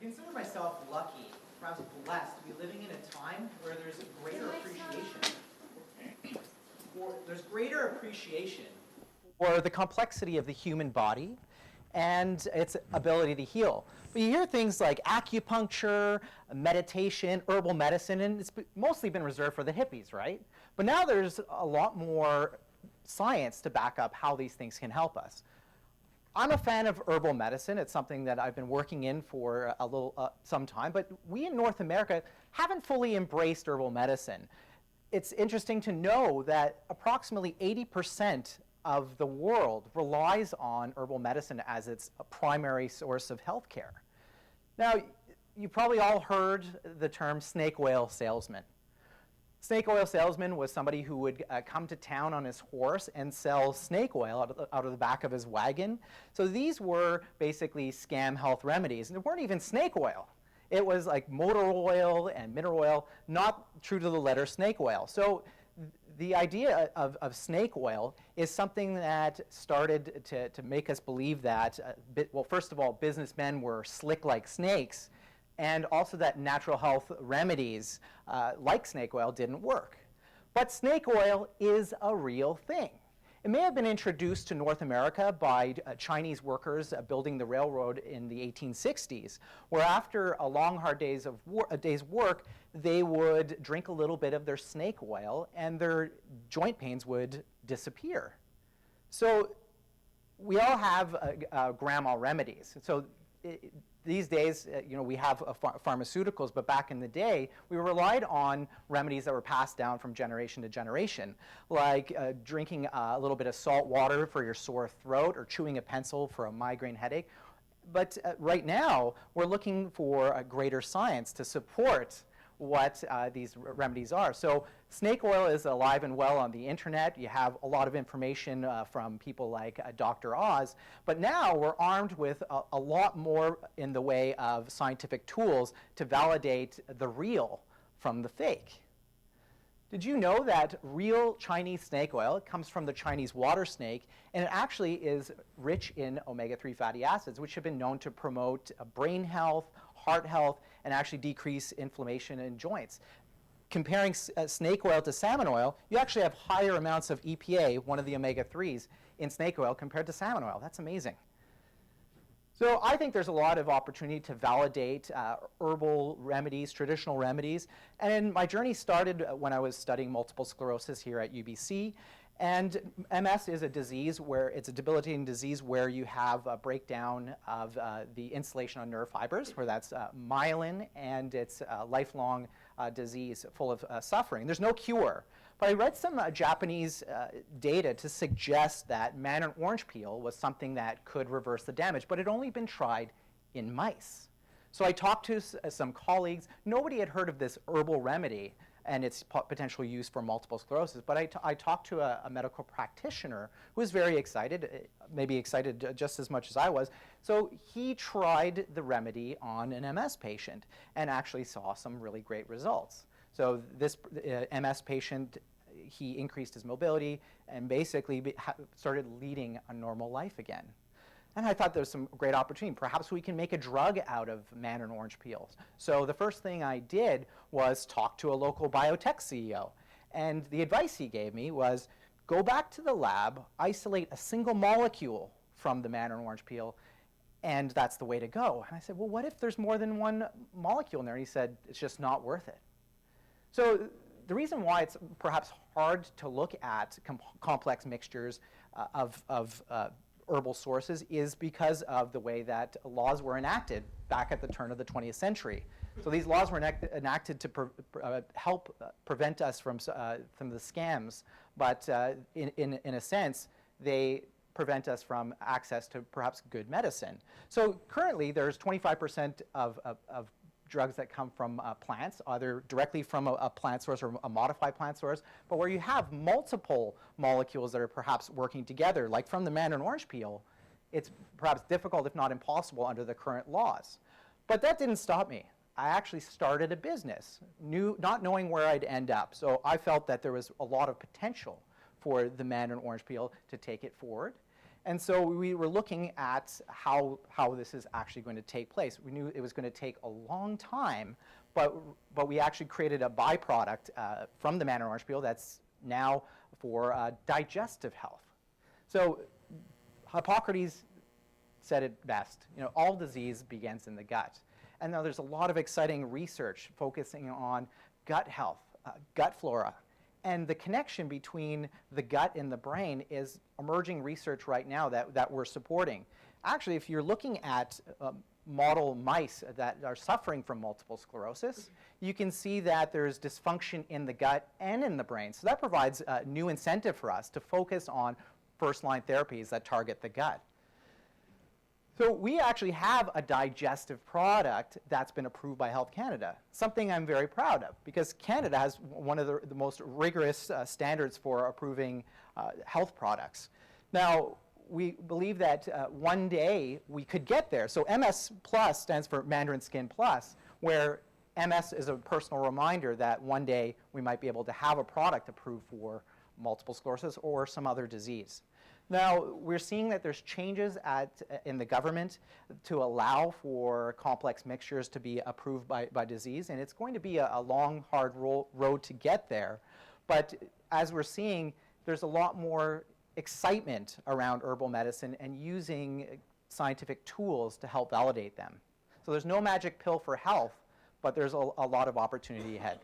consider myself lucky, perhaps blessed, to be living in a time where there's greater appreciation. There's greater appreciation for the complexity of the human body and its ability to heal. But you hear things like acupuncture, meditation, herbal medicine, and it's mostly been reserved for the hippies, right? But now there's a lot more science to back up how these things can help us. I'm a fan of herbal medicine. It's something that I've been working in for some time, but we in North America haven't fully embraced herbal medicine. It's interesting to know that approximately 80% of the world relies on herbal medicine as its primary source of healthcare. Now, you probably all heard the term snake oil salesman. Snake oil salesman was somebody who would come to town on his horse and sell snake oil out of the back of his wagon. So these were basically scam health remedies. And they weren't even snake oil. It was like motor oil and mineral oil, not true to the letter snake oil. So the idea of snake oil is something that started to make us believe that, well, first of all, businessmen were slick like snakes, and also that natural health remedies like snake oil didn't work. But snake oil is a real thing. It may have been introduced to North America by Chinese workers building the railroad in the 1860s, where after a long, hard day's work, they would drink a little bit of their snake oil and their joint pains would disappear. So we all have grandma remedies. So these days, we have pharmaceuticals, but back in the day, we relied on remedies that were passed down from generation to generation, like drinking a little bit of salt water for your sore throat or chewing a pencil for a migraine headache. But right now, we're looking for greater science to support what these remedies are. So snake oil is alive and well on the internet. You have a lot of information from people like Dr. Oz. But now we're armed with a lot more in the way of scientific tools to validate the real from the fake. Did you know that real Chinese snake oil comes from the Chinese water snake, and it actually is rich in omega-3 fatty acids, which have been known to promote brain health, heart health, and actually decrease inflammation in joints. Comparing snake oil to salmon oil, you actually have higher amounts of EPA, one of the omega-3s, in snake oil compared to salmon oil. That's amazing. So I think there's a lot of opportunity to validate herbal remedies, traditional remedies. And my journey started when I was studying multiple sclerosis here at UBC. And MS is a disease where it's a debilitating disease where you have a breakdown of the insulation on nerve fibers, where that's myelin, and it's a lifelong disease full of suffering. There's no cure. But I read some Japanese data to suggest that mandarin orange peel was something that could reverse the damage, but it had only been tried in mice. So I talked to some colleagues. Nobody had heard of this herbal remedy and its potential use for multiple sclerosis. But I talked to a medical practitioner who was very excited, maybe excited just as much as I was. So he tried the remedy on an MS patient and actually saw some really great results. So this MS patient, he increased his mobility and basically started leading a normal life again. And I thought there was some great opportunity. Perhaps we can make a drug out of mandarin orange peels. So the first thing I did was talk to a local biotech CEO. And the advice he gave me was, go back to the lab, isolate a single molecule from the mandarin orange peel, and that's the way to go. And I said, well, what if there's more than one molecule in there? And he said, it's just not worth it. So the reason why it's perhaps hard to look at complex mixtures of herbal sources is because of the way that laws were enacted back at the turn of the 20th century. So these laws were enacted to help prevent us from the scams, but in a sense, they prevent us from access to perhaps good medicine. So currently, there's 25% of drugs that come from plants, either directly from a plant source or a modified plant source, but where you have multiple molecules that are perhaps working together, like from the mandarin orange peel, it's perhaps difficult, if not impossible, under the current laws. But that didn't stop me. I actually started a business, not knowing where I'd end up. So I felt that there was a lot of potential for the mandarin orange peel to take it forward. And so we were looking at how this is actually going to take place. We knew it was going to take a long time, but we actually created a byproduct from the mandarin orange peel that's now for digestive health. So Hippocrates said it best, all disease begins in the gut. And now there's a lot of exciting research focusing on gut health, gut flora. And the connection between the gut and the brain is emerging research right now that we're supporting. Actually, if you're looking at model mice that are suffering from multiple sclerosis, you can see that there's dysfunction in the gut and in the brain. So that provides a new incentive for us to focus on first-line therapies that target the gut. So we actually have a digestive product that's been approved by Health Canada, something I'm very proud of, because Canada has one of the most rigorous standards for approving health products. Now, we believe that one day we could get there. So MS Plus stands for Mandarin Skin Plus, where MS is a personal reminder that one day we might be able to have a product approved for multiple sclerosis or some other disease. Now, we're seeing that there's changes in the government to allow for complex mixtures to be approved by disease, and it's going to be a long, hard road to get there. But as we're seeing, there's a lot more excitement around herbal medicine and using scientific tools to help validate them. So there's no magic pill for health, but there's a lot of opportunity ahead.